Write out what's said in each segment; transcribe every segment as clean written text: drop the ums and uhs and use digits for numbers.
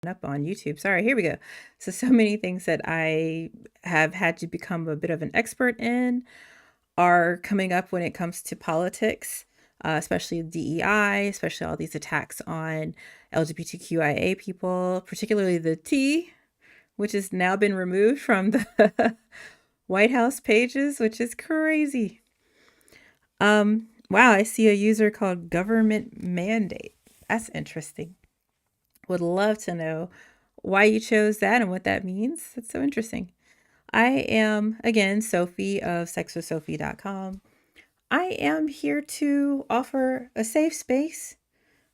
up on YouTube. Sorry, here we go. So many things that I have had to become a bit of an expert in are coming up when it comes to politics, especially DEI, especially all these attacks on LGBTQIA people, particularly the T, which has now been removed from the White House pages, which is crazy. Wow, I see a user called Government Mandate. That's interesting. Would love to know why you chose that and what that means. That's so interesting. I am, again, Sophie of sexwithsophie.com. I am here to offer a safe space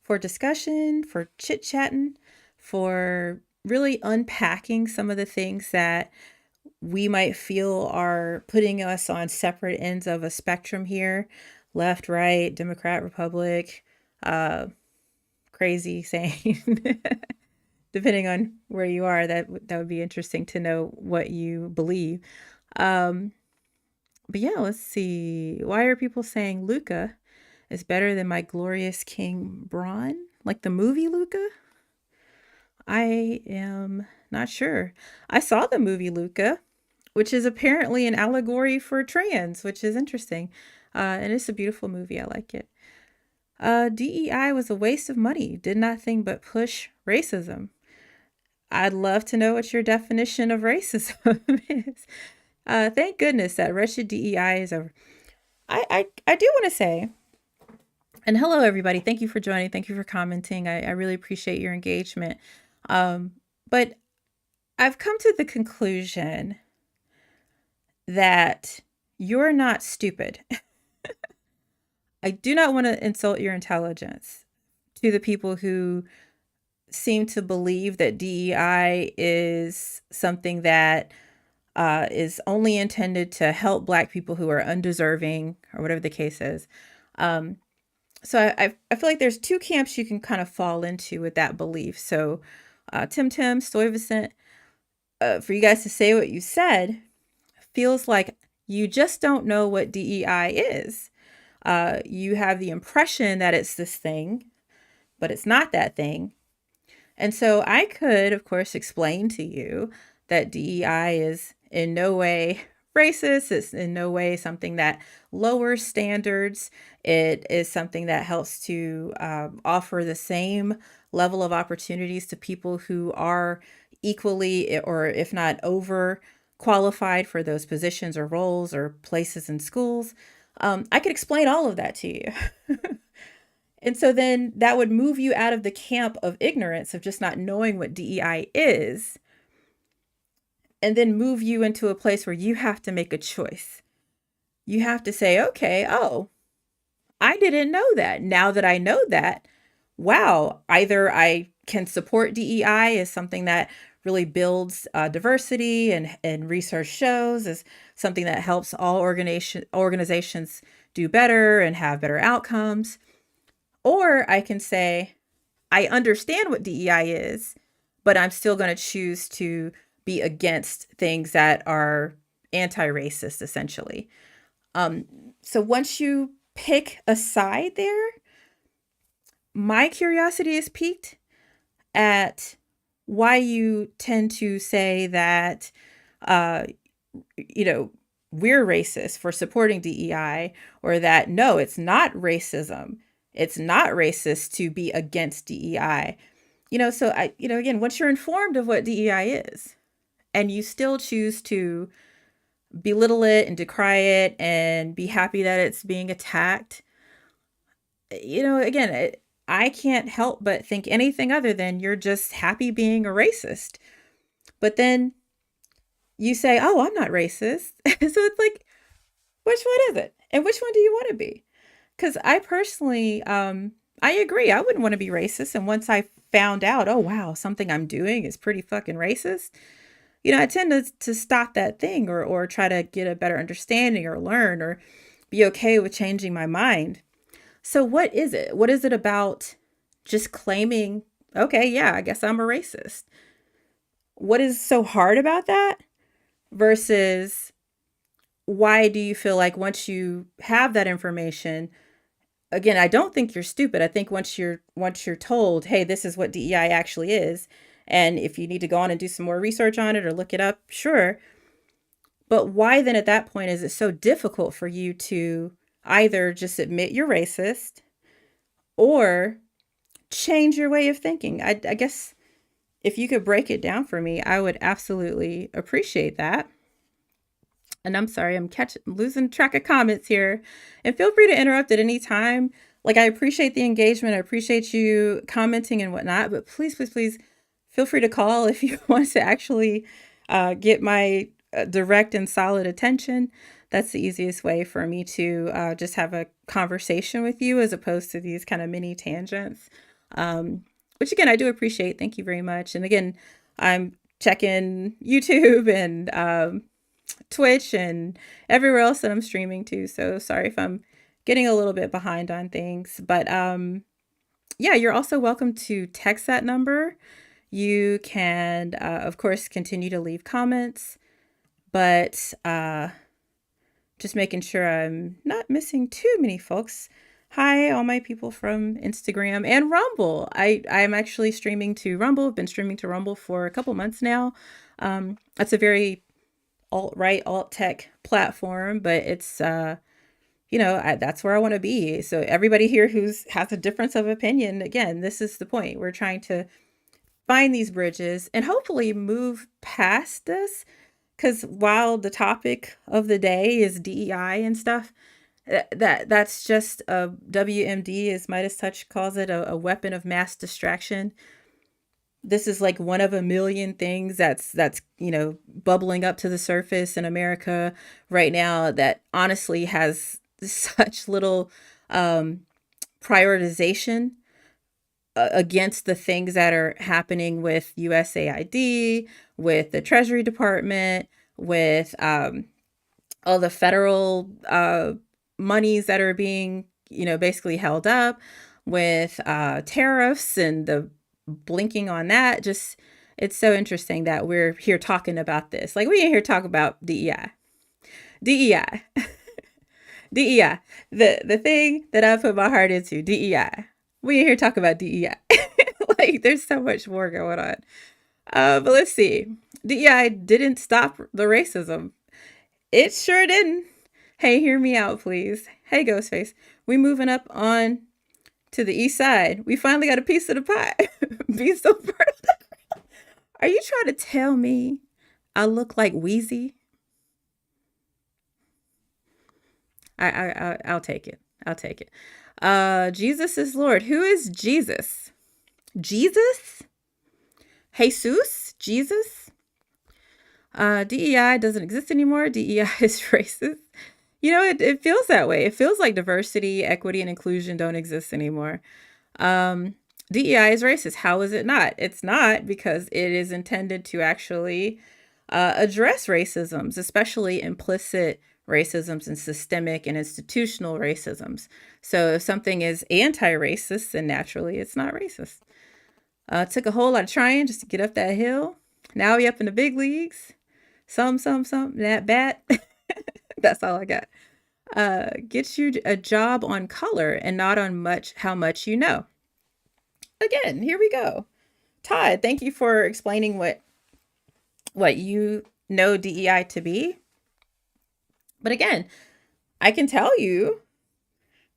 for discussion, for chit chatting, for really unpacking some of the things that we might feel are putting us on separate ends of a spectrum here, left, right, Democrat, Republic, uh, crazy saying. Depending on where you are, that would be interesting to know what you believe. Um, but yeah, let's see. Why are people saying Luca is better than my glorious King Braun? Like the movie Luca? I am not sure. I saw the movie Luca, which is apparently an allegory for trans, which is interesting. And it's a beautiful movie. I like it. DEI was a waste of money, did nothing but push racism. I'd love to know what your definition of racism is. Thank goodness that wretched DEI is over. I do want to say, and hello everybody. Thank you for joining. Thank you for commenting. I really appreciate your engagement. But I've come to the conclusion that you're not stupid. I do not want to insult your intelligence to the people who seem to believe that DEI is something that is only intended to help Black people who are undeserving or whatever the case is. So I feel like there's two camps you can kind of fall into with that belief. So Tim Stuyvesant, for you guys to say what you said feels like you just don't know what DEI is. You have the impression that it's this thing, but it's not that thing. And so I could, of course, explain to you that DEI is in no way racist. It's in no way something that lowers standards. It is something that helps to offer the same level of opportunities to people who are equally, or if not over qualified for those positions or roles or places in schools. I could explain all of that to you. And so then that would move you out of the camp of ignorance, of just not knowing what DEI is, and then move you into a place where you have to make a choice. You have to say, okay, oh, I didn't know that. Now that I know that, wow, either I can support DEI as something that really builds diversity, and research shows is something that helps all organizations do better and have better outcomes. Or I can say, I understand what DEI is, but I'm still going to choose to be against things that are anti-racist, essentially. So once you pick a side there, my curiosity is piqued at why you tend to say that, we're racist for supporting DEI, or that, no, it's not racism. It's not racist to be against DEI. Again, once you're informed of what DEI is and you still choose to belittle it and decry it and be happy that it's being attacked, again, I can't help but think anything other than you're just happy being a racist. But then you say, oh, I'm not racist. So it's like, which one is it? And which one do you want to be? Because I personally, I agree. I wouldn't want to be racist. And once I found out, oh, wow, something I'm doing is pretty fucking racist, I tend to stop that thing, or try to get a better understanding, or learn, or be okay with changing my mind. So what is it? What is it about just claiming, okay, yeah, I guess I'm a racist? What is so hard about that versus why do you feel like once you have that information, again, I don't think you're stupid. I think once you're told, hey, this is what DEI actually is, And if you need to go on and do some more research on it or look it up, sure. But why then at that point is it so difficult for you to either just admit you're racist or change your way of thinking? I guess if you could break it down for me, I would absolutely appreciate that. And I'm sorry, losing track of comments here. And feel free to interrupt at any time. Like, I appreciate the engagement. I appreciate you commenting and whatnot. But please, please, please feel free to call if you want to actually get my direct and solid attention. That's the easiest way for me to just have a conversation with you as opposed to these kind of mini tangents. Which again, I do appreciate. Thank you very much. And again, I'm checking YouTube and Twitch and everywhere else that I'm streaming to. So sorry if I'm getting a little bit behind on things. But yeah, you're also welcome to text that number. You can, of course, continue to leave comments, but just making sure I'm not missing too many folks. Hi, all my people from Instagram and Rumble. I'm actually streaming to Rumble. I've been streaming to Rumble for a couple months now. That's a very alt-right, alt-tech platform, but it's, that's where I want to be. So everybody here has a difference of opinion, again, this is the point. We're trying to find these bridges and hopefully move past this. Because while the topic of the day is DEI and stuff, that's just a WMD, as Midas Touch calls it, a weapon of mass distraction. This is like one of a million things that's bubbling up to the surface in America right now that honestly has such little prioritization against the things that are happening with USAID, with the Treasury Department, with all the federal monies that are being, basically held up, with tariffs and the blinking on that. Just, it's so interesting that we're here talking about this. Like, we ain't here talking about DEI. DEI. DEI. The thing that I put my heart into, DEI. We ain't here talking about DEI. Like, there's so much more going on. But let's see. DEI didn't stop the racism. It sure didn't. Hey, hear me out, please. Hey, Ghostface. We moving up on to the east side. We finally got a piece of the pie. Be so proud. Are you trying to tell me I look like Wheezy? I'll take it. I'll take it. Jesus is Lord. Who is Jesus? Jesus? Jesus? Jesus? DEI doesn't exist anymore. DEI is racist. It feels that way. It feels like diversity, equity, and inclusion don't exist anymore. DEI is racist. How is it not? It's not, because it is intended to actually address racisms, especially implicit racisms and systemic and institutional racisms. So if something is anti-racist, then naturally it's not racist. It took a whole lot of trying just to get up that hill. Now we up in the big leagues. Some, that bat. That's all I got. Get you a job on color and not on how much you know. Again, here we go. Todd, thank you for explaining what you know DEI to be. But again, I can tell you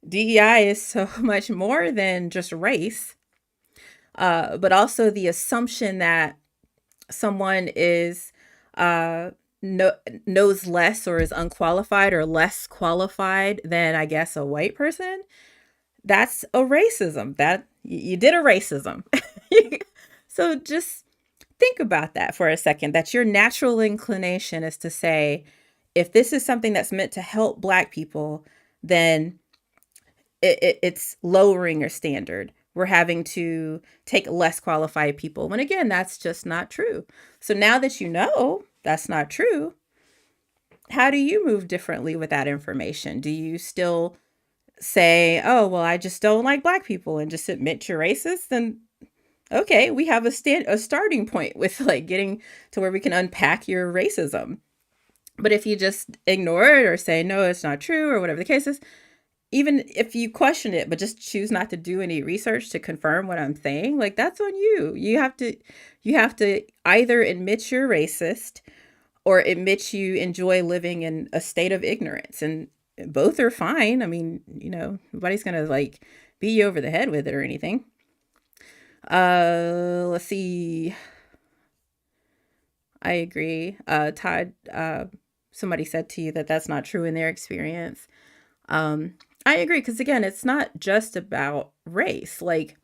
DEI is so much more than just race, but also the assumption that someone is knows less or is unqualified or less qualified than, I guess, a white person. That's a racism. That you did a racism. So just think about that for a second, that your natural inclination is to say, if this is something that's meant to help Black people, then it's lowering your standard. We're having to take less qualified people, when again, that's just not true. So now that you know that's not true, how do you move differently with that information? Do you still say, oh, well, I just don't like Black people, and just admit you're racist? Then okay, we have a starting point with like getting to where we can unpack your racism. But if you just ignore it or say, no, it's not true, or whatever the case is, even if you question it, but just choose not to do any research to confirm what I'm saying, like that's on you. You have to either admit you're racist or admit you enjoy living in a state of ignorance. And both are fine. I mean, nobody's going to like beat you over the head with it or anything. Let's see. I agree. Todd, somebody said to you that that's not true in their experience. I agree, because again, it's not just about race. Like,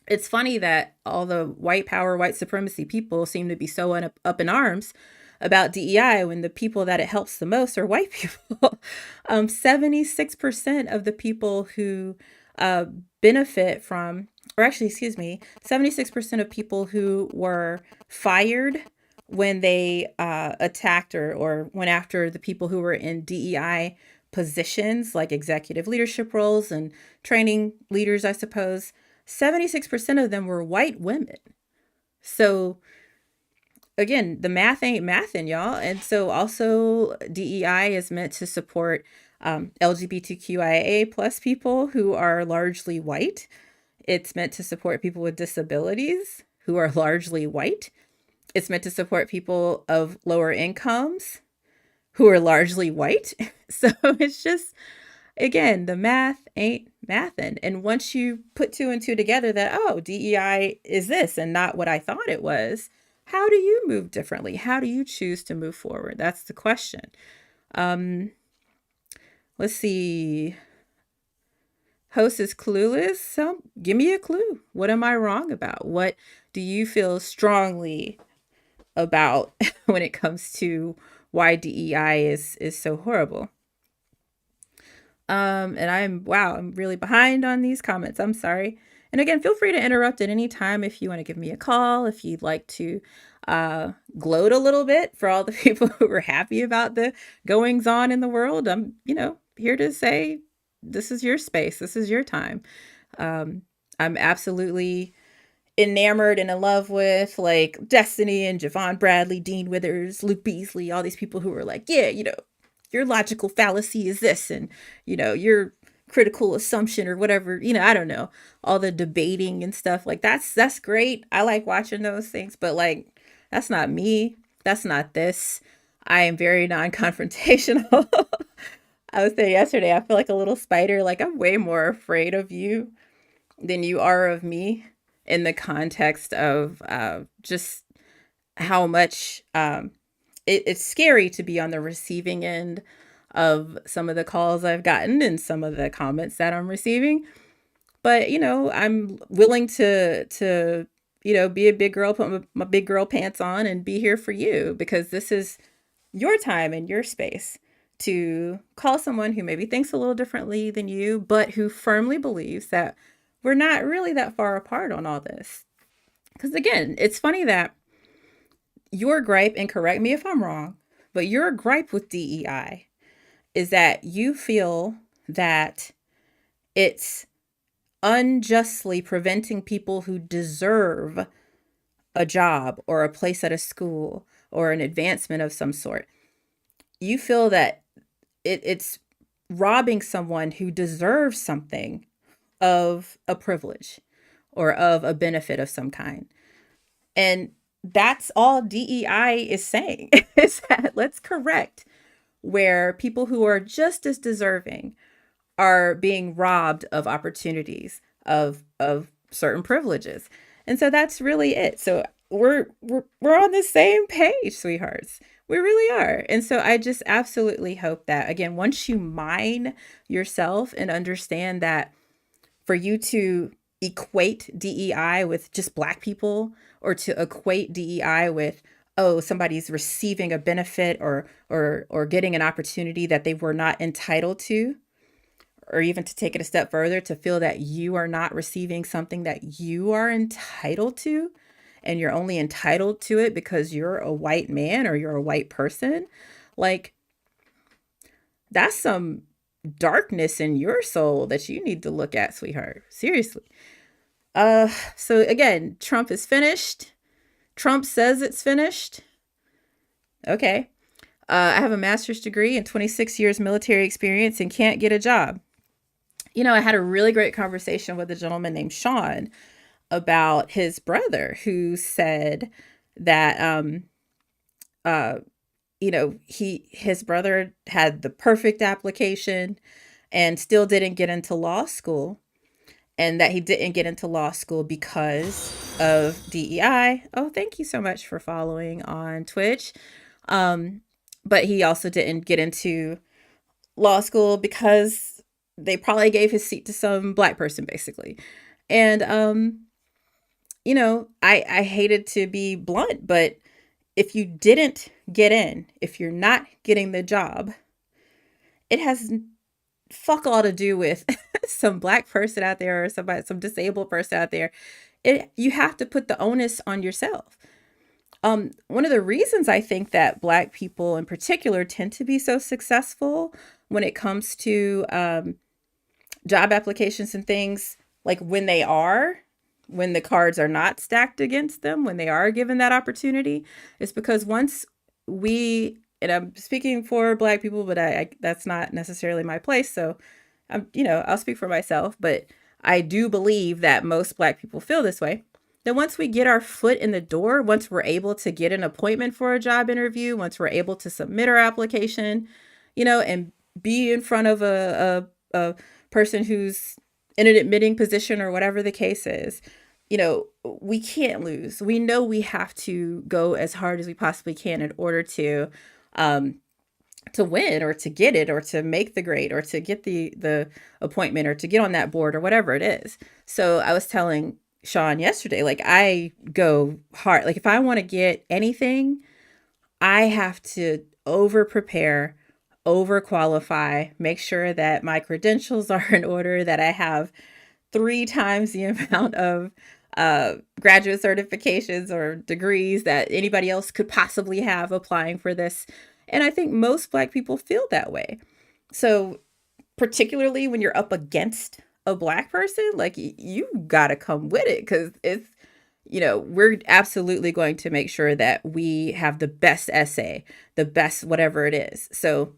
it's funny that all the white power, white supremacy people seem to be so up in arms about DEI when the people that it helps the most are white people. 76% of the people who benefit from, or actually, excuse me, 76% of people who were fired when they attacked or went after the people who were in DEI positions, like executive leadership roles and training leaders, I suppose, 76% of them were white women. So again, the math ain't mathin', y'all. And so also DEI is meant to support LGBTQIA plus people who are largely white. It's meant to support people with disabilities who are largely white. It's meant to support people of lower incomes who are largely white. So it's just, again, the math ain't mathin'. And once you put two and two together that, oh, DEI is this and not what I thought it was, how do you move differently? How do you choose to move forward? That's the question. Let's see. Host is clueless. So give me a clue. What am I wrong about? What do you feel strongly about when it comes to why DEI is so horrible? And I'm really behind on these comments. I'm sorry. And again, feel free to interrupt at any time if you want to give me a call, if you'd like to gloat a little bit for all the people who were happy about the goings on in the world. I'm, here to say this is your space. This is your time. I'm absolutely enamored and in love with like Destiny and Javon Bradley, Dean Withers, Luke Beasley, all these people who were like, yeah, your logical fallacy is this, and your critical assumption or whatever, I don't know, all the debating and stuff. Like that's great. I like watching those things, but like that's not me. That's not this. I am very non-confrontational. I was saying yesterday, I feel like a little spider. Like I'm way more afraid of you than you are of me, in the context of just how much it's scary to be on the receiving end of some of the calls I've gotten and some of the comments that I'm receiving. But, I'm willing to be a big girl, put my big girl pants on and be here for you, because this is your time and your space to call someone who maybe thinks a little differently than you, but who firmly believes that we're not really that far apart on all this. Because again, it's funny that your gripe, and correct me if I'm wrong, but your gripe with DEI is that you feel that it's unjustly preventing people who deserve a job or a place at a school or an advancement of some sort. You feel that it's robbing someone who deserves something of a privilege or of a benefit of some kind. And that's all DEI is saying, is that let's correct where people who are just as deserving are being robbed of opportunities, of certain privileges. And so that's really it. So we're on the same page, sweethearts. We really are. And so I just absolutely hope that, again, once you mine yourself and understand that for you to equate DEI with just Black people, or to equate DEI with, oh, somebody's receiving a benefit or getting an opportunity that they were not entitled to, or even to take it a step further, to feel that you are not receiving something that you are entitled to, and you're only entitled to it because you're a white man or you're a white person. Like, that's some darkness in your soul that you need to look at, sweetheart. Seriously. So again, Trump is finished. Trump says it's finished. Okay. I have a master's degree and 26 years military experience and can't get a job. I had a really great conversation with a gentleman named Sean about his brother who said that uh his brother had the perfect application and still didn't get into law school, and that he didn't get into law school because of DEI. Oh, thank you so much for following on Twitch. Um, but he also didn't get into law school because they probably gave his seat to some black person, basically. And I hated to be blunt, but if you didn't get in, if you're not getting the job, it has fuck all to do with some black person out there or some disabled person out there. You have to put the onus on yourself. One of the reasons I think that black people in particular tend to be so successful when it comes to job applications and things, like when the cards are not stacked against them, when they are given that opportunity, is because once and I'm speaking for black people, but I that's not necessarily my place. So I'll speak for myself, but I do believe that most black people feel this way. Then once we get our foot in the door, once we're able to get an appointment for a job interview, once we're able to submit our application, and be in front of a person who's in an admitting position or whatever the case is, we can't lose. We know we have to go as hard as we possibly can in order um, to win or to get it or to make the grade or to get the appointment or to get on that board or whatever it is. So I was telling Sean yesterday, like, I go hard. Like, if I want to get anything, I have to over prepare, over qualify, make sure that my credentials are in order, that I have 3 times the amount of graduate certifications or degrees that anybody else could possibly have applying for this. And I think most black people feel that way. So, particularly when you're up against a black person, like, you gotta come with it, because we're absolutely going to make sure that we have the best essay, the best whatever it is. So,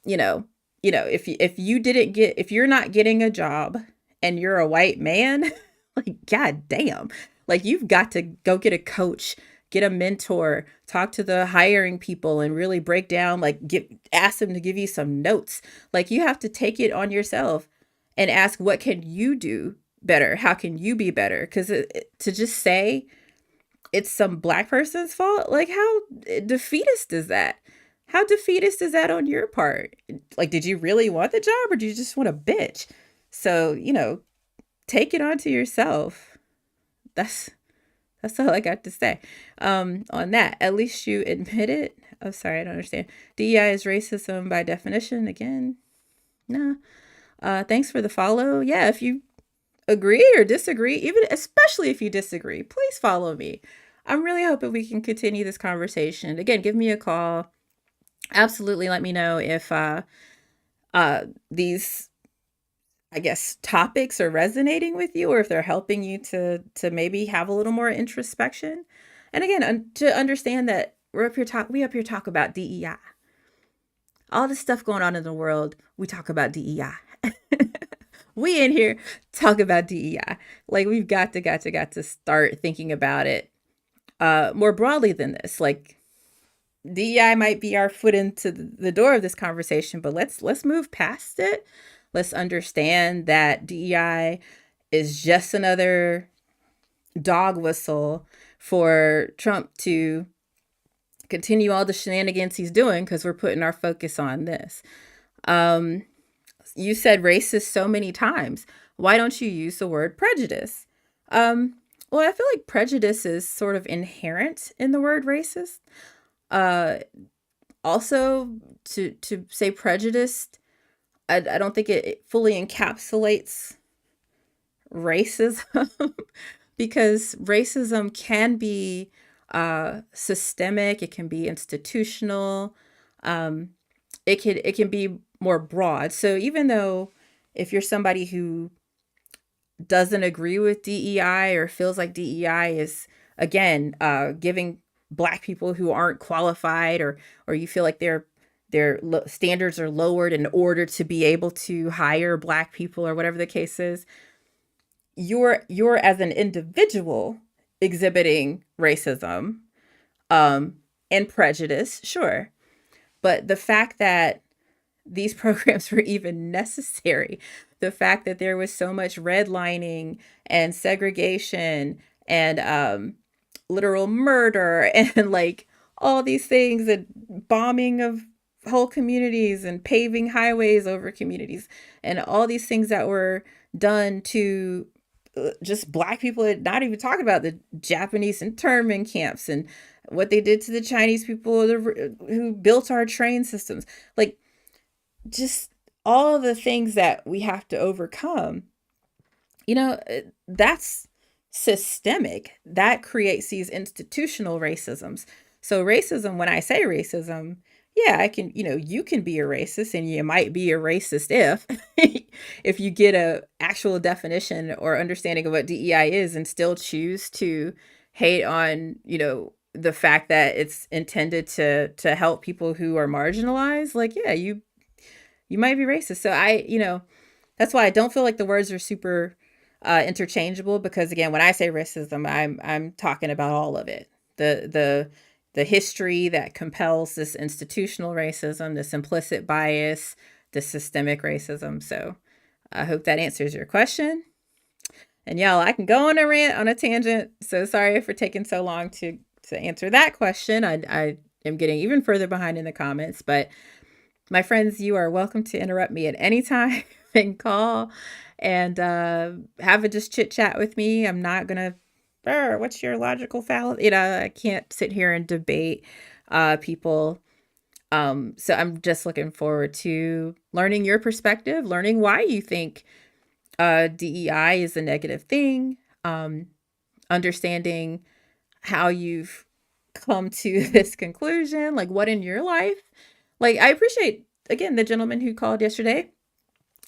you know, if you're not getting a job and you're a white man, like, god damn, like, you've got to go get a coach, get a mentor, talk to the hiring people and really break down, like, ask them to give you some notes. Like, you have to take it on yourself and ask, what can you do better? How can you be better? Because to just say it's some black person's fault, like, how defeatist is that? How defeatist is that on your part? Like, did you really want the job or do you just want a bitch? So, take it onto yourself. That's all I got to say on that. At least you admit it. Oh, sorry, I don't understand. DEI is racism by definition. Again, nah. Thanks for the follow. Yeah, if you agree or disagree, even especially if you disagree, please follow me. I'm really hoping we can continue this conversation. Again, give me a call. Absolutely, let me know if these, I guess, topics are resonating with you, or if they're helping you to maybe have a little more introspection. And again, to understand that we up here talk about DEI. All the stuff going on in the world, we talk about DEI. We in here talk about DEI. Like, we've got to start thinking about it more broadly than this. Like, DEI might be our foot into the door of this conversation, but let's move past it. Let's understand that DEI is just another dog whistle for Trump to continue all the shenanigans he's doing, because we're putting our focus on this. You said racist so many times. Why don't you use the word prejudice? Well, I feel like prejudice is sort of inherent in the word racist. Also, to say prejudiced, I don't think it fully encapsulates racism because racism can be systemic, it can be institutional, it can be more broad. So even though if you're somebody who doesn't agree with DEI or feels like DEI is, again, giving black people who aren't qualified, or you feel like they're their standards are lowered in order to be able to hire Black people or whatever the case is, you're as an individual exhibiting racism um, and prejudice, sure. But the fact that these programs were even necessary, the fact that there was so much redlining and segregation and literal murder and like all these things and bombing of whole communities and paving highways over communities and all these things that were done to just Black people, not even talking about the Japanese internment camps and what they did to the Chinese people who built our train systems. Like, just all the things that we have to overcome, that's systemic. That creates these institutional racisms. So, racism, when I say racism, yeah, I can, you can be a racist and you might be a racist if you get a actual definition or understanding of what DEI is and still choose to hate on, the fact that it's intended to help people who are marginalized. Like, yeah, you might be racist. So that's why I don't feel like the words are super interchangeable, because again, when I say racism, I'm talking about all of it. The history that compels this institutional racism, this implicit bias, the systemic racism. So I hope that answers your question. And y'all, I can go on a rant, on a tangent. So sorry for taking so long to answer that question. I am getting even further behind in the comments, but my friends, you are welcome to interrupt me at any time and call and have a just chit chat with me. I'm not going to, what's your logical fallacy? I can't sit here and debate people. So I'm just looking forward to learning your perspective, learning why you think DEI is a negative thing, understanding how you've come to this conclusion, like what in your life. Like, I appreciate, again, the gentleman who called yesterday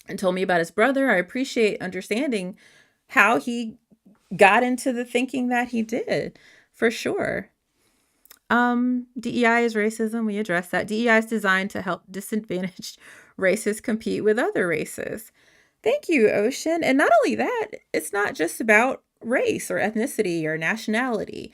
and told me about his brother. I appreciate understanding how he got into the thinking that he did, for sure. DEI is racism. We address that. DEI is designed to help disadvantaged races compete with other races. Thank you, Ocean. And not only that, it's not just about race or ethnicity or nationality.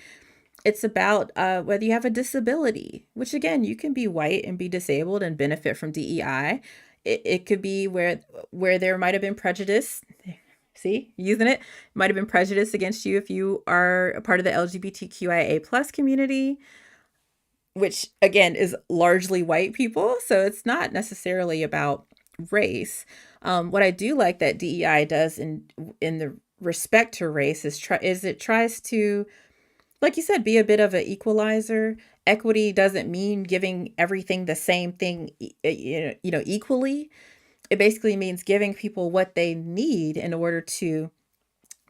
It's about whether you have a disability, which again, you can be white and be disabled and benefit from DEI. It could be where there might have been prejudice. See, using it might have been prejudice against you if you are a part of the LGBTQIA plus community, which again is largely white people. So it's not necessarily about race. What I do like that DEI does in the respect to race is it tries to, like you said, be a bit of an equalizer. Equity doesn't mean giving everything the same thing, equally. It basically means giving people what they need in order to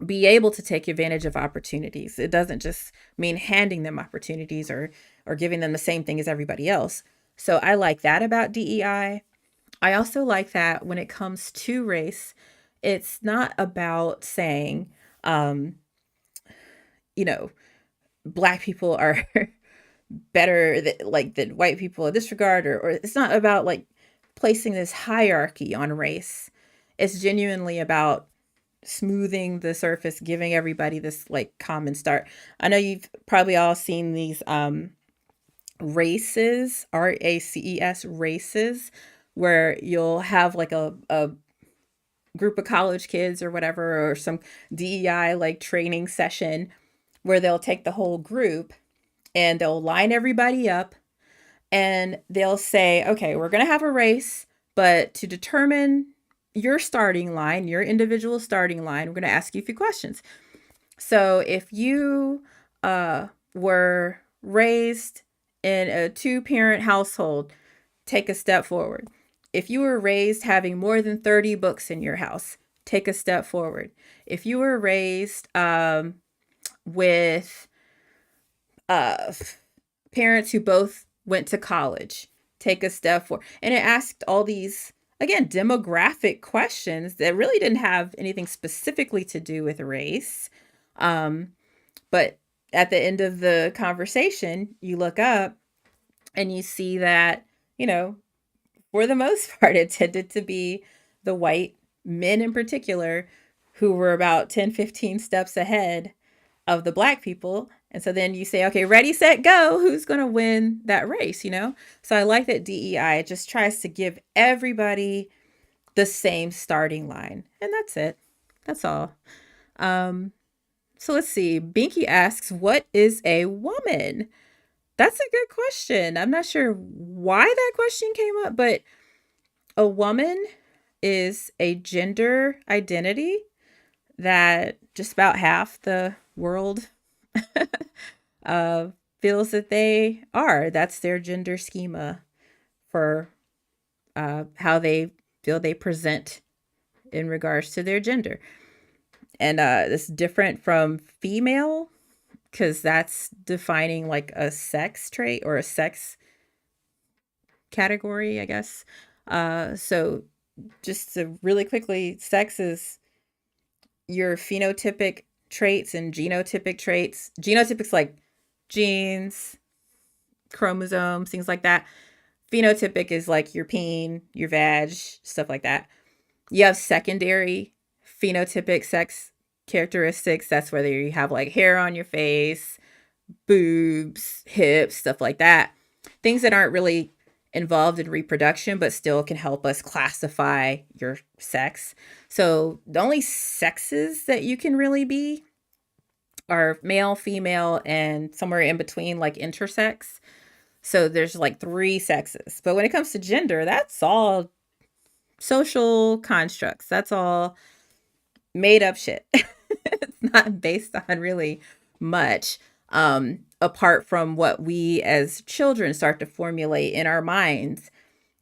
be able to take advantage of opportunities. It doesn't just mean handing them opportunities or giving them the same thing as everybody else. So I like that about DEI. I also like that when it comes to race, it's not about saying, Black people are better than white people in this regard, or it's not about like placing this hierarchy on race. It's genuinely about smoothing the surface, giving everybody this like common start. I know you've probably all seen these races, RACES races, where you'll have like a group of college kids or whatever, or some DEI like training session where they'll take the whole group and they'll line everybody up and they'll say, okay, we're going to have a race, but to determine your starting line, your individual starting line, we're going to ask you a few questions. So if you were raised in a 2-parent household, take a step forward. If you were raised having more than 30 books in your house, take a step forward. If you were raised with parents who both went to college, take a step forward. And it asked all these, again, demographic questions that really didn't have anything specifically to do with race. But at the end of the conversation, you look up and you see that, for the most part, it tended to be the white men in particular who were about 10, 15 steps ahead of the black people. And so then you say, okay, ready, set, go. Who's going to win that race, you know? So I like that DEI just tries to give everybody the same starting line. And that's it. That's all. Um, so let's see. Binky asks, what is a woman? That's a good question. I'm not sure why that question came up, but a woman is a gender identity that just about half the world uh, feels that they are. That's their gender schema for how they feel they present in regards to their gender. And it's different from female because that's defining like a sex trait or a sex category, I guess. So just to really quickly, sex is your phenotypic traits and genotypic traits. Genotypics like genes, chromosomes, things like that. Phenotypic is like your peen, your vag, stuff like that. You have secondary phenotypic sex characteristics. That's whether you have like hair on your face, boobs, hips, stuff like that. Things that aren't really involved in reproduction, but still can help us classify your sex. So the only sexes that you can really be are male, female, and somewhere in between, like intersex. So there's like three sexes. But when it comes to gender, that's all social constructs. That's all made up shit. It's not based on really much apart from what we as children start to formulate in our minds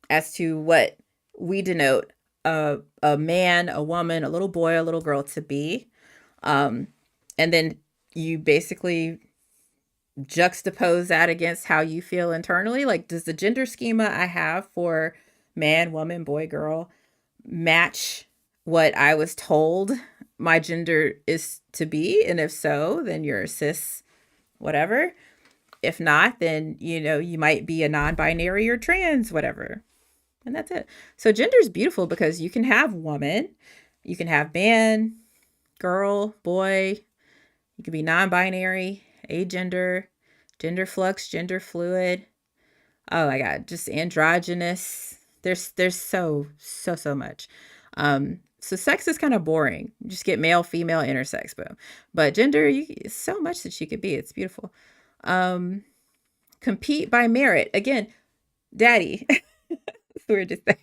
as to what we denote a man, a woman, a little boy, a little girl to be. Um, and then you basically juxtapose that against how you feel internally. Like, does the gender schema I have for man, woman, boy, girl match what I was told my gender is to be? And if so, then you're a cis whatever. If not, then you might be a non-binary or trans whatever. And that's it. So gender is beautiful because you can have woman, you can have man, girl, boy, you can be non-binary, agender, gender flux, gender fluid. Oh my god, just androgynous. There's so much. So sex is kind of boring. You just get male, female, intersex, boom. But gender, so much that you could be. It's beautiful. Compete by merit. Again, daddy. It's weird to say.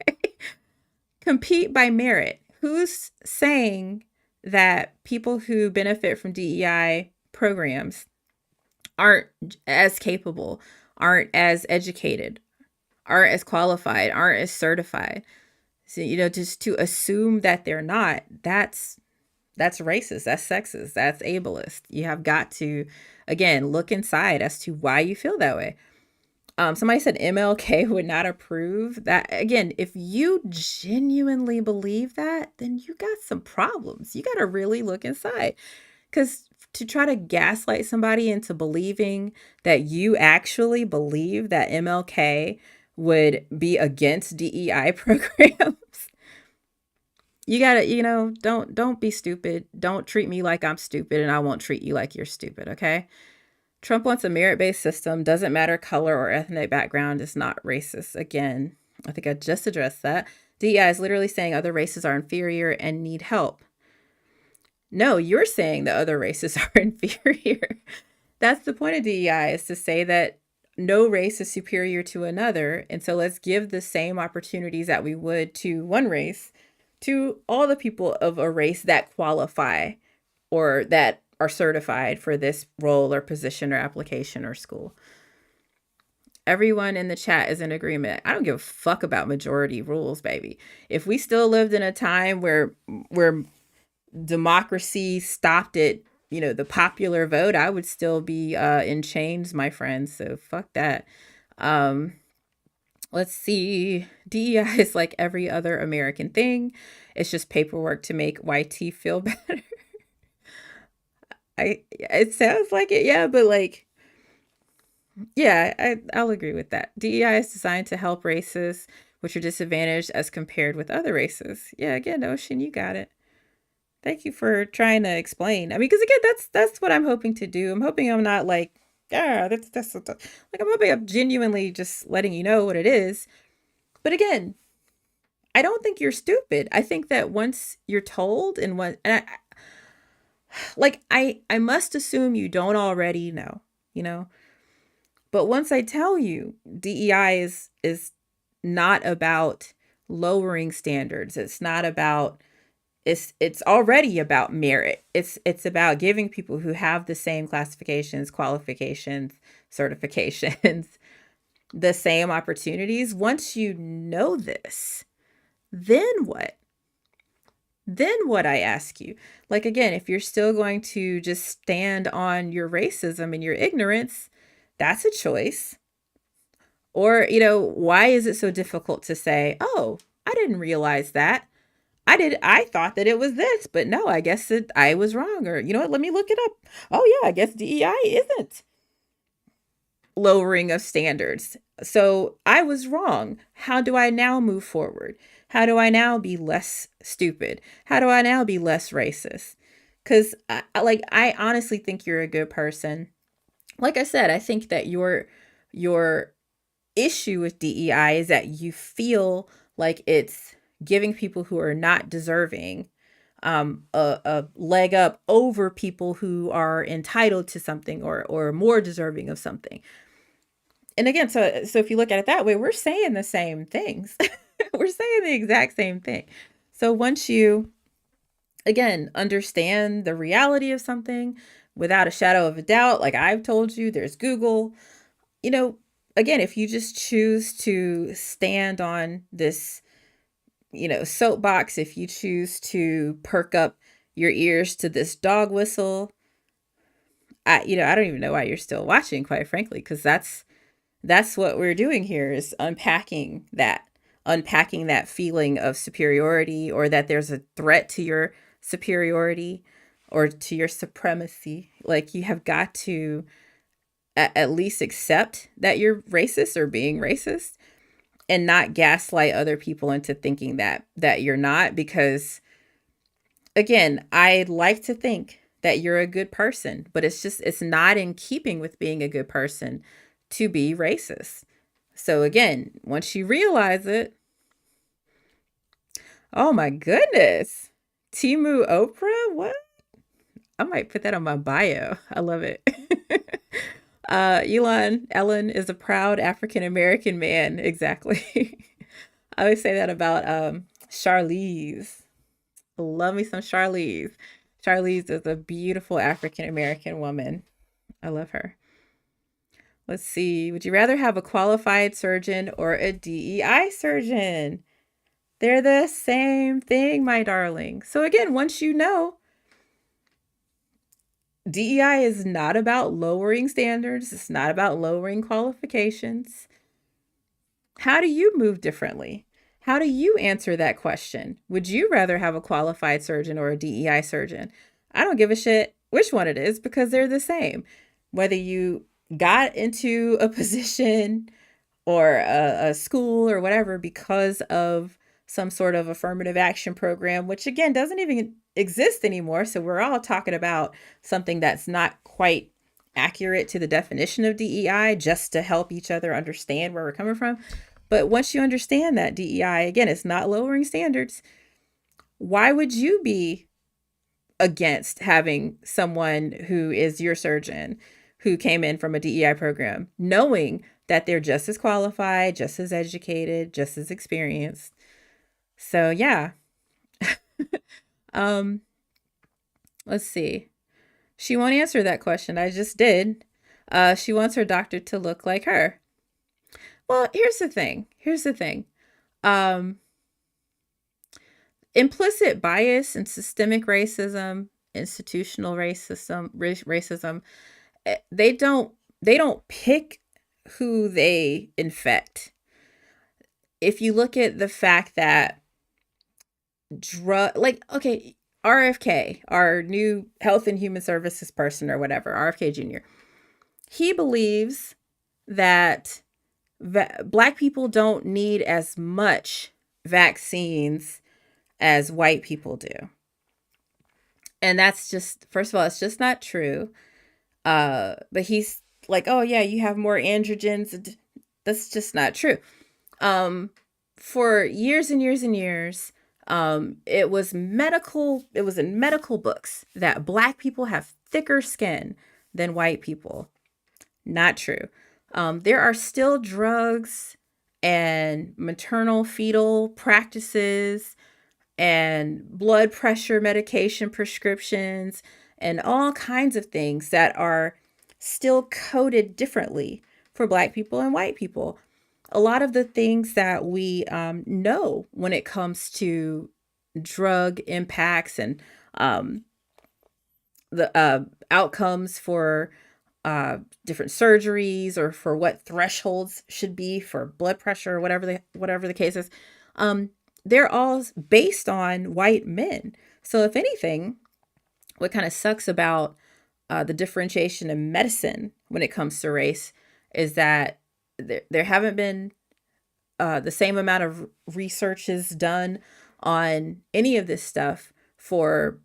Compete by merit. Who's saying that people who benefit from DEI programs aren't as capable, aren't as educated, aren't as qualified, aren't as certified? So, just to assume that they're not, that's racist, that's sexist, that's ableist. You have got to, again, look inside as to why you feel that way. Somebody said MLK would not approve that. Again, if you genuinely believe that, then you got some problems. You got to really look inside. Because to try to gaslight somebody into believing that you actually believe that MLK would be against DEI programs, you gotta, don't be stupid. Don't treat me like I'm stupid, and I won't treat you like you're stupid, okay? Trump wants a merit-based system. Doesn't matter color or ethnic background. Is not racist. Again, I think I just addressed that. DEI is literally saying other races are inferior and need help. No, you're saying the other races are inferior. That's the point of DEI, is to say that no race is superior to another. And so let's give the same opportunities that we would to one race to all the people of a race that qualify or that are certified for this role or position or application or school. Everyone in the chat is in agreement. I don't give a fuck about majority rules, baby. If we still lived in a time where democracy stopped at, the popular vote, I would still be in chains, my friends. So fuck that. Let's see. DEI is like every other American thing. It's just paperwork to make YT feel better. It sounds like it, yeah, but like, yeah, I'll agree with that. DEI is designed to help races which are disadvantaged as compared with other races. Yeah, again, Ocean, you got it. Thank you for trying to explain. I mean, because again, that's what I'm hoping to do. I'm hoping I'm not like, yeah, like I'm hoping I'm genuinely just letting you know what it is. But again, I don't think you're stupid. I think that once you're told and what, and I must assume you don't already know, you know. But once I tell you, DEI is not about lowering standards. It's not about it's already about merit. It's about giving people who have the same classifications, qualifications, certifications, the same opportunities. Once you know this, then what? Then what, I ask you? Like again, if you're still going to just stand on your racism and your ignorance, that's a choice. Or, why is it so difficult to say, "Oh, I didn't realize that. I thought that it was this, but no, I guess I was wrong." Or, you know what, let me look it up. Oh yeah, I guess DEI isn't lowering of standards. So I was wrong. How do I now move forward? How do I now be less stupid? How do I now be less racist? Because I honestly think you're a good person. Like I said, I think that your issue with DEI is that you feel like it's giving people who are not deserving a leg up over people who are entitled to something or more deserving of something. And again, so if you look at it that way, we're saying the same things. We're saying the exact same thing. So once you again understand the reality of something without a shadow of a doubt, like I've told you, there's Google, you know, again, if you just choose to stand on this, soapbox, if you choose to perk up your ears to this dog whistle, I don't even know why you're still watching, quite frankly, because that's what we're doing here is unpacking that feeling of superiority or that there's a threat to your superiority or to your supremacy. Like you have got to at least accept that you're racist or being racist and not gaslight other people into thinking that you're not, because again, I like to think that you're a good person, but it's not in keeping with being a good person to be racist. So again, once you realize it, oh my goodness. Timu Oprah? What? I might put that on my bio. I love it. Elon Ellen is a proud African American man. Exactly. I always say that about Charlize. Love me some Charlize. Charlize is a beautiful African American woman. I love her. Let's see. Would you rather have a qualified surgeon or a DEI surgeon? They're the same thing, my darling. So, again, once you know, DEI is not about lowering standards, it's not about lowering qualifications. How do you move differently? How do you answer that question? Would you rather have a qualified surgeon or a DEI surgeon? I don't give a shit which one it is because they're the same. Whether you got into a position or a school or whatever because of some sort of affirmative action program, which again doesn't even exist anymore. So we're all talking about something that's not quite accurate to the definition of DEI just to help each other understand where we're coming from. But once you understand that DEI, again, it's not lowering standards, why would you be against having someone who is your surgeon who came in from a DEI program, knowing that they're just as qualified, just as educated, just as experienced? So yeah. um, let's see. She won't answer that question. I just did. She wants her doctor to look like her. Well, here's the thing. Um, Implicit bias and systemic racism, institutional racism, they don't pick who they infect. If you look at the fact that okay, RFK, our new Health and Human Services person or whatever, RFK Jr., he believes that Black people don't need as much vaccines as white people do. And that's just, first of all, it's just not true. But he's like, oh yeah, you have more androgens. That's just not true. Um, for years and years and years, it was in medical books that black people have thicker skin than white people. Not true. There are still drugs and maternal fetal practices and blood pressure medication prescriptions and all kinds of things that are still coded differently for black people and white people. A lot of the things that we know when it comes to drug impacts and um, the outcomes for different surgeries or for what thresholds should be for blood pressure or whatever the case is, um, they're all based on white men. So if anything, what kind of sucks about the differentiation in medicine when it comes to race is that there haven't been the same amount of researches done on any of this stuff for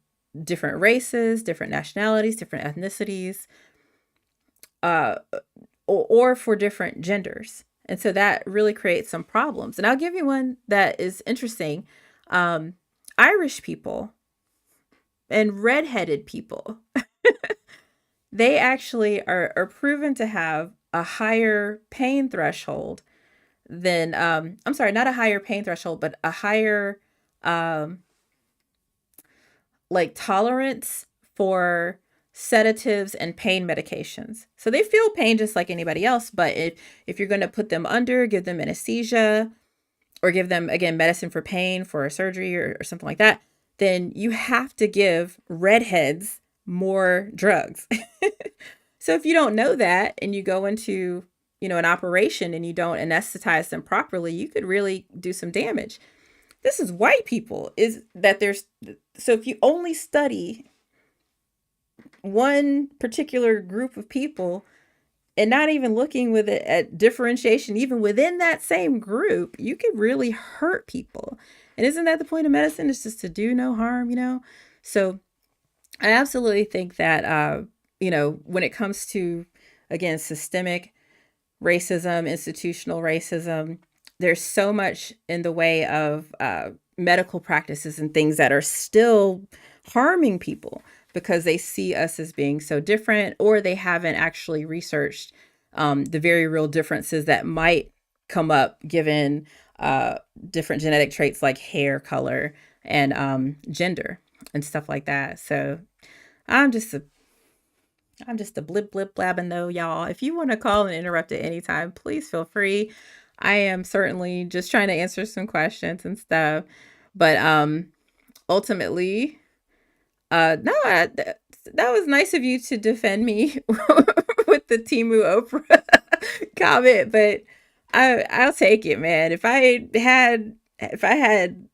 different races, different nationalities, different ethnicities, uh, or for different genders. And so that really creates some problems. And I'll give you one that is interesting. Um, Irish people and redheaded people, they actually are proven to have a higher pain threshold than, I'm sorry, not a higher pain threshold, but a higher um, like tolerance for sedatives and pain medications. So they feel pain just like anybody else, but if you're going to put them under, give them anesthesia or give them again medicine for pain for a surgery or something like that, then you have to give redheads more drugs. So if you don't know that and you go into, an operation and you don't anesthetize them properly, you could really do some damage. This is white people, is that there's, so if you only study one particular group of people and not even looking with it at differentiation even within that same group, you could really hurt people. And isn't that the point of medicine? It's just to do no harm. So I absolutely think that when it comes to, again, systemic racism, institutional racism, there's so much in the way of medical practices and things that are still harming people because they see us as being so different, or they haven't actually researched the very real differences that might come up given different genetic traits like hair color and gender and stuff like that. So I'm just a I'm just a blip blip blabbing though, y'all. If you want to call and interrupt at any time, please feel free. I am certainly just trying to answer some questions and stuff. But ultimately, no, that was nice of you to defend me with the Timu Oprah comment, but I'll take it, man. If I had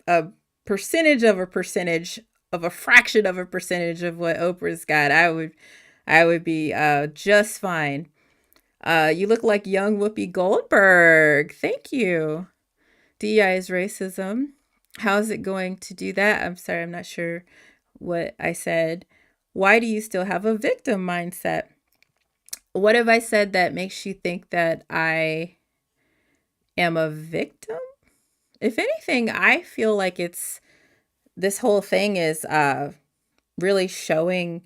a percentage of a fraction of a percentage of what Oprah's got, I would be just fine. You look like young Whoopi Goldberg. Thank you. DEI is racism. How's it going to do that? I'm sorry, I'm not sure what I said. Why do you still have a victim mindset? What have I said that makes you think that I am a victim? If anything, I feel like this whole thing is really showing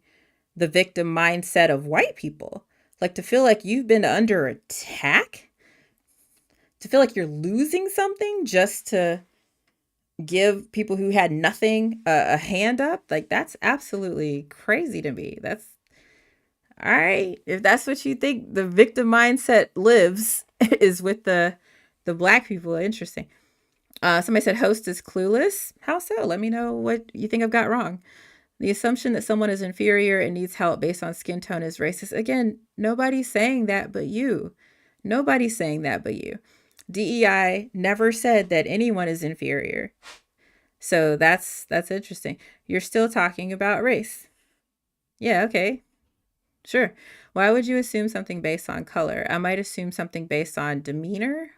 the victim mindset of white people. Like to feel like you've been under attack, to feel like you're losing something just to give people who had nothing a hand up. Like that's absolutely crazy to me. That's all right. If that's what you think the victim mindset lives is with the black people, interesting. Somebody said host is clueless. How so? Let me know what you think I've got wrong. The assumption that someone is inferior and needs help based on skin tone is racist. Again, nobody's saying that but you. Nobody's saying that but you. DEI never said that anyone is inferior. So that's interesting. You're still talking about race. Yeah, okay. Sure. Why would you assume something based on color? I might assume something based on demeanor.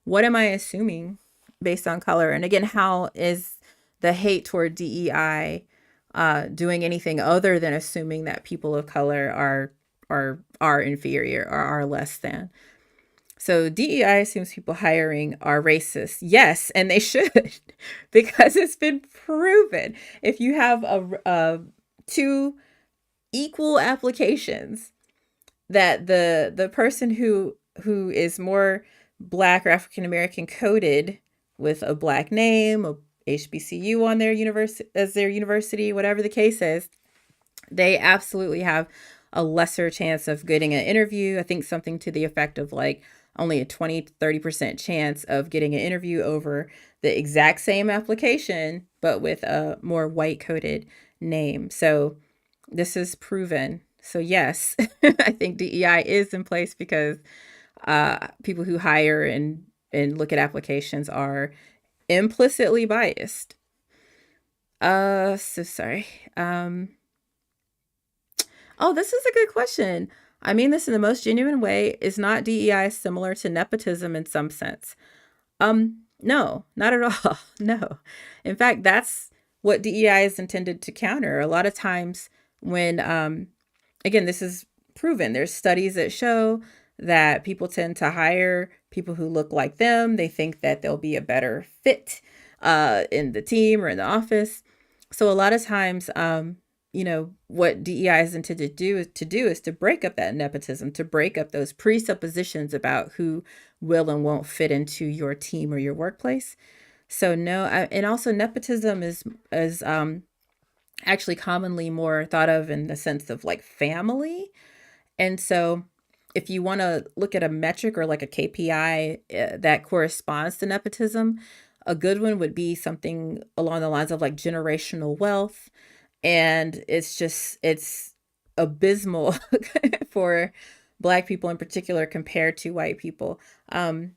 What am I assuming based on color? And again, how is the hate toward DEI doing anything other than assuming that people of color are inferior or are less than? So DEI assumes people hiring are racist. Yes, and they should, because it's been proven. If you have two equal applications, that the person who is more black or African American coded with a black name, a HBCU on their university as their university, whatever the case is, they absolutely have a lesser chance of getting an interview. I think something to the effect of like only a 20-30% chance of getting an interview over the exact same application, but with a more white coded name. So this is proven. So yes, I think DEI is in place because people who hire and look at applications are implicitly biased. So sorry. Oh, this is a good question. I mean this in the most genuine way. Is not DEI similar to nepotism in some sense? No, not at all. No. In fact, that's what DEI is intended to counter. A lot of times when again, this is proven. There's studies that show that people tend to hire people who look like them. They think that they'll be a better fit in the team or in the office. So a lot of times, what DEI is intended to do is to break up that nepotism, to break up those presuppositions about who will and won't fit into your team or your workplace. So no, and also nepotism is actually commonly more thought of in the sense of like family. And so if you want to look at a metric or like a KPI that corresponds to nepotism, a good one would be something along the lines of like generational wealth. And it's abysmal for black people in particular compared to white people. Um,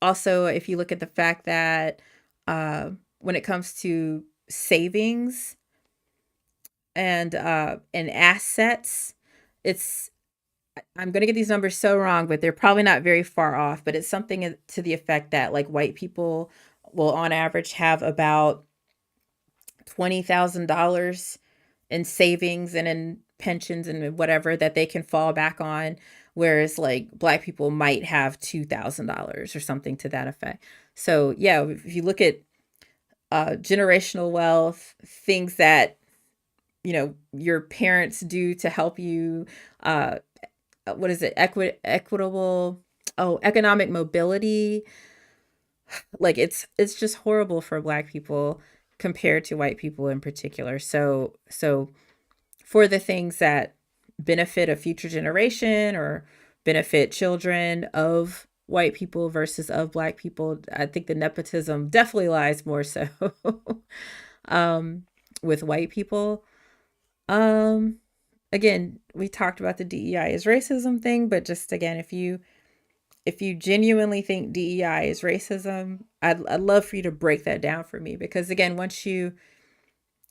Also, if you look at the fact that when it comes to savings and assets, it's I'm going to get these numbers so wrong, but they're probably not very far off. But it's something to the effect that like white people will on average have about $20,000 in savings and in pensions and whatever that they can fall back on, whereas like black people might have $2,000 or something to that effect. So yeah, if you look at generational wealth, things that your parents do to help you, uh, what is it, equitable, oh, economic mobility, like it's just horrible for black people compared to white people in particular. So for the things that benefit a future generation or benefit children of white people versus of black people, I think the nepotism definitely lies more so um, with white people. Um, Again, we talked about the DEI is racism thing, but just again, if you genuinely think DEI is racism, I'd love for you to break that down for me because again, once you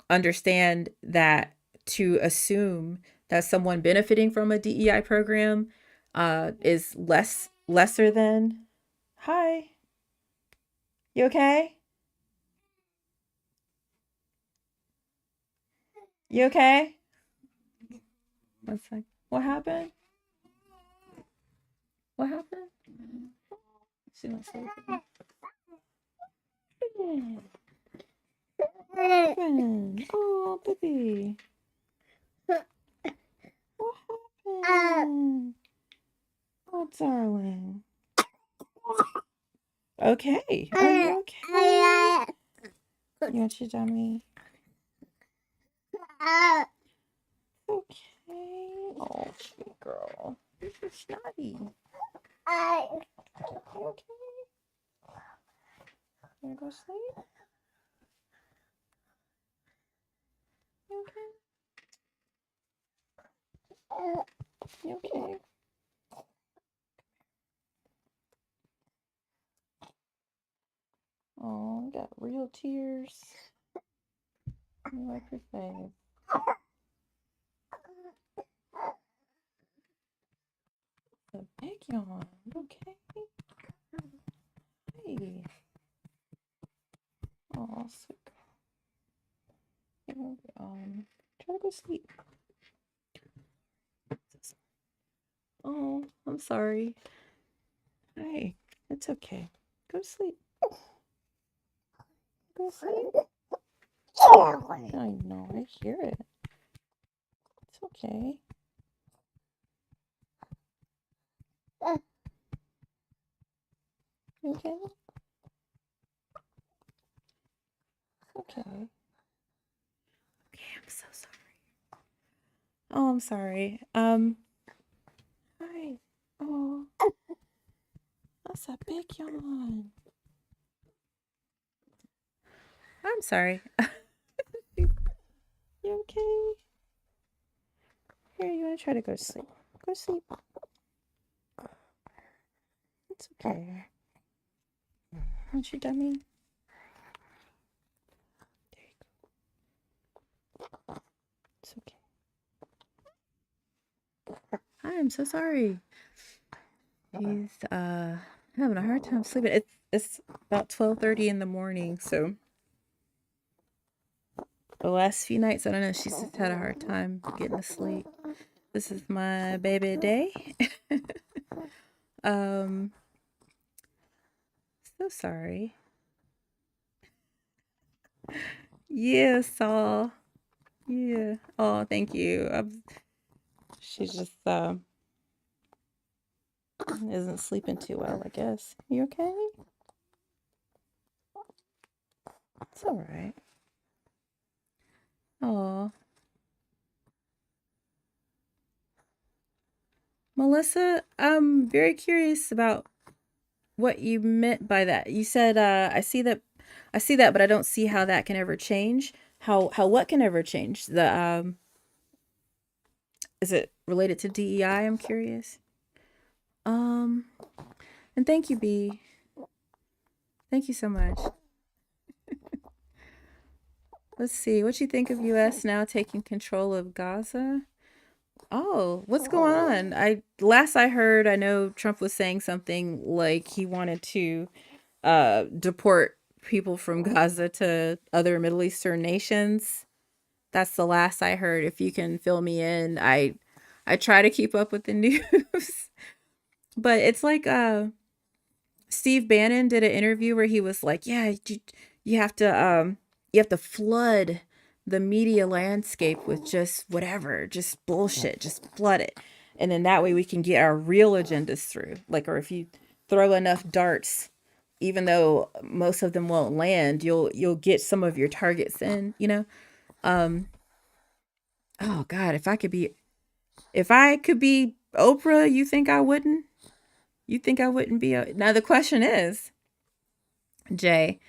understand that, to assume that someone benefiting from a DEI program is lesser than. Hi, you okay? You okay? One sec. What happened? What happened? She wants to. What happened? Oh, baby. What happened? Oh, darling. Okay. Are you okay? You want your dummy? Okay. Oh, sweet girl. You're so snotty. You okay? You wanna go sleep? You okay? You okay? Oh, you got real tears. You like your face. A big yawn. Okay. Hey. Oh, sick. Try to go sleep. Oh, I'm sorry. Hey, it's okay. Go to sleep. Go to sleep. I know, I hear it. It's okay. You okay? Okay. Okay, I'm so sorry. Oh, I'm sorry. Hi. Oh, that's a big yawn. I'm sorry. You okay? Here, you want to try to go to sleep? Go to sleep. It's okay. Aren't you dummy? There you go. It's okay. I'm so sorry. He's having a hard time sleeping. It's about 12:30 in the morning, so the last few nights, I don't know, she's just had a hard time getting to sleep. This is my baby day. um, so sorry. Yeah, Saul. Yeah. Oh, thank you. She's just isn't sleeping too well, I guess. You okay? It's all right. Oh, Melissa, I'm very curious about what you meant by that. You said I see that, but I don't see how that can ever change. How what can ever change? The is it related to DEI? I'm curious. Um and thank you, B. Thank you so much. Let's see. What you think of US now taking control of Gaza? Oh, what's going on? I last I heard, I know Trump was saying something like he wanted to deport people from Gaza to other Middle Eastern nations. That's the last I heard. If you can fill me in, I try to keep up with the news, but it's like Steve Bannon did an interview where he was like, "Yeah, you have to you have to flood the media landscape with just whatever, just bullshit, just flood it, and then that way we can get our real agendas through. Like, or if you throw enough darts." Even though most of them won't land, you'll get some of your targets in, you know. Um, oh God, if I could be Oprah, you think I wouldn't? You think I wouldn't be? Now the question is, Jay,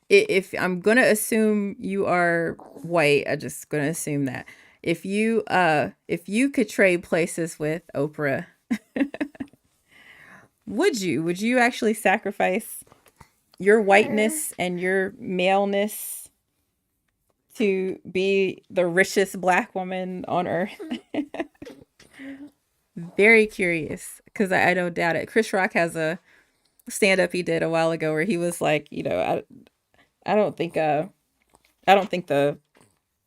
if I'm gonna assume you are white, I'm just gonna assume that if you could trade places with Oprah, would you actually sacrifice your whiteness and your maleness to be the richest black woman on earth? Very curious because I don't doubt it. Chris Rock has a stand up he did a while ago where he was like, you know, I don't think I don't think the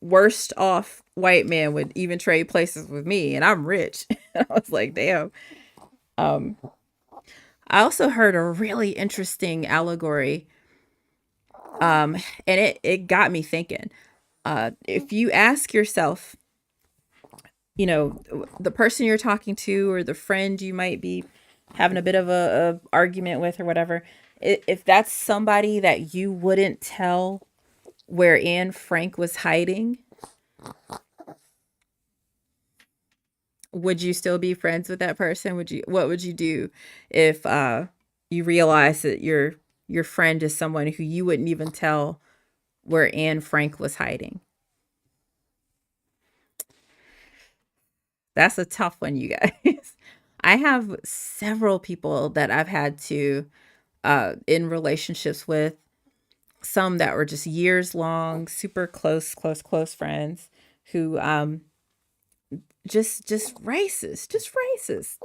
worst off white man would even trade places with me, and I'm rich. I was like, damn. Um, I also heard a really interesting allegory, and it got me thinking. If you ask yourself, you know, the person you're talking to or the friend you might be having a bit of a argument with or whatever, if that's somebody that you wouldn't tell where Anne Frank was hiding, would you still be friends with that person? Would you what would you do if you realize that your friend is someone who you wouldn't even tell where Anne Frank was hiding? That's a tough one, you guys. I have several people that I've had to in relationships with, some that were just years long, super close friends who just racist, just racist.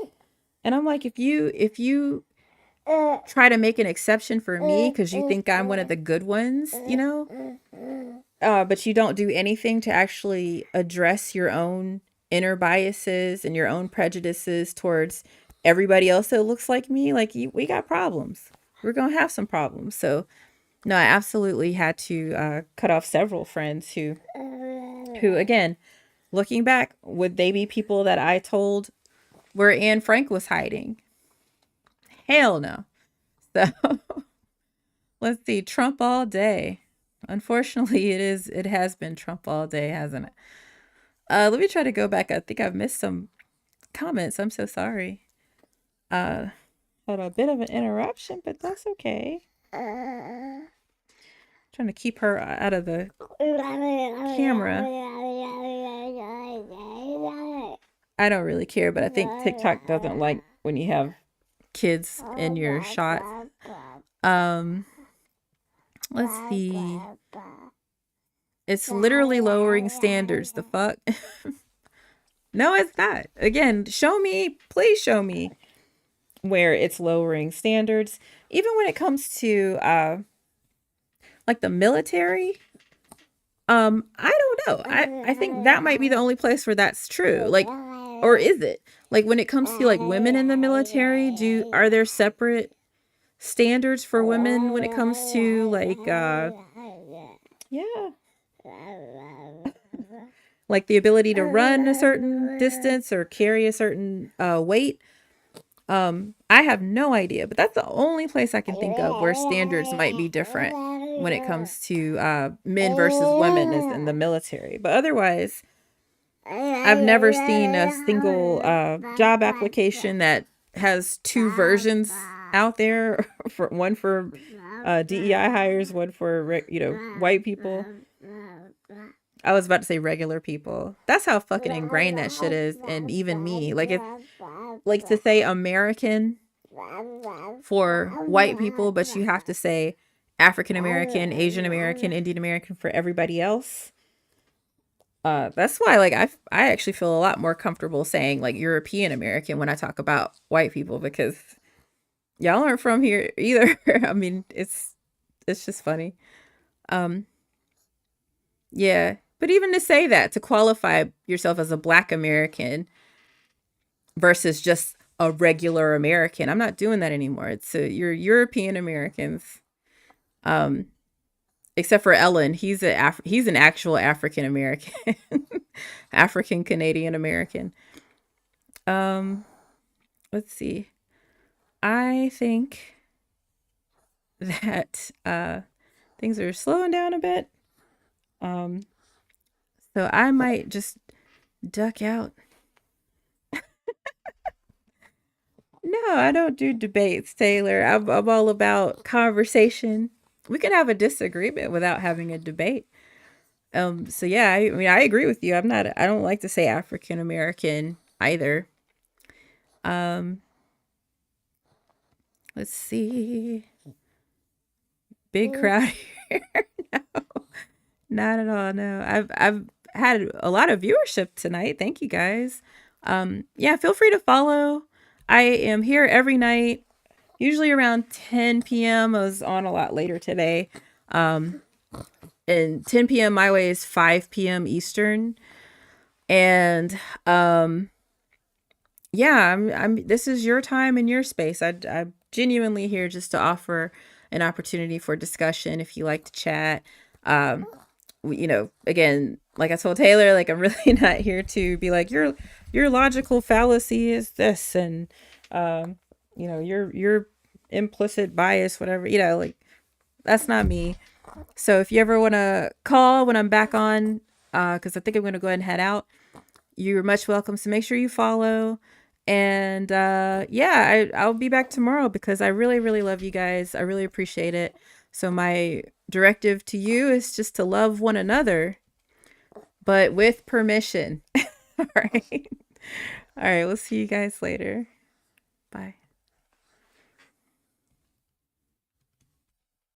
And I'm like, if you try to make an exception for me because you think I'm one of the good ones, but you don't do anything to actually address your own inner biases and your own prejudices towards everybody else that looks like me, like we got problems. We're gonna have some problems. So no, I absolutely had to cut off several friends who again, looking back, would they be people that I told where Anne Frank was hiding? Hell no. So let's see, Trump all day. Unfortunately, it has been Trump all day, hasn't it? Let me try to go back. I think I've missed some comments. I'm so sorry. Uh Had a bit of an interruption, but that's okay. Trying to keep her out of the camera. I don't really care, but I think TikTok doesn't like when you have kids in your shots. Um, let's see. It's literally lowering standards. The fuck? No, it's not. Again, show me, please show me where it's lowering standards. Even when it comes to like the military, I don't know. I think that might be the only place where that's true. Like, or is it? Like when it comes to like women in the military, are there separate standards for women when it comes to like yeah, like the ability to run a certain distance or carry a certain weight? I have no idea, but that's the only place I can think of where standards might be different when it comes to men versus women is in the military. But otherwise, I've never seen a single job application that has two versions out there for one for DEI hires, one for white people. I was about to say regular people. That's how fucking ingrained that shit is, and even me. Like it's like to say American for white people, but you have to say African American, Asian American, Indian American for everybody else. That's why like I actually feel a lot more comfortable saying like European American when I talk about white people because y'all aren't from here either. I mean, it's just funny. Um yeah, but even to say that to qualify yourself as a black American versus just a regular American, I'm not doing that anymore. You're European Americans. Um Except for Ellen, he's an actual African American, African Canadian American. Um, let's see. I think that things are slowing down a bit. Um, so I might just duck out. No, I don't do debates, Taylor. I'm all about conversation. We can have a disagreement without having a debate. So yeah, I mean, I agree with you. I don't like to say African American either. Um, let's see. Big crowd here. No, not at all. No, I've had a lot of viewership tonight. Thank you guys. Yeah, feel free to follow. I am here every night, usually around 10 p.m. I was on a lot later today. Um, and 10 p.m. my way is 5 p.m. Eastern. And yeah, I'm this is your time and your space. I'm genuinely here just to offer an opportunity for discussion if you like to chat. Um, again, like I told Taylor, like I'm really not here to be like your logical fallacy is this and um, your implicit bias, whatever, like that's not me. So if you ever want to call when I'm back on, because I think I'm going to go ahead and head out, you're much welcome. So make sure you follow. And yeah, I'll be back tomorrow because I really, really love you guys. I really appreciate it. So my directive to you is just to love one another, but with permission. All right. All right. We'll see you guys later. Bye.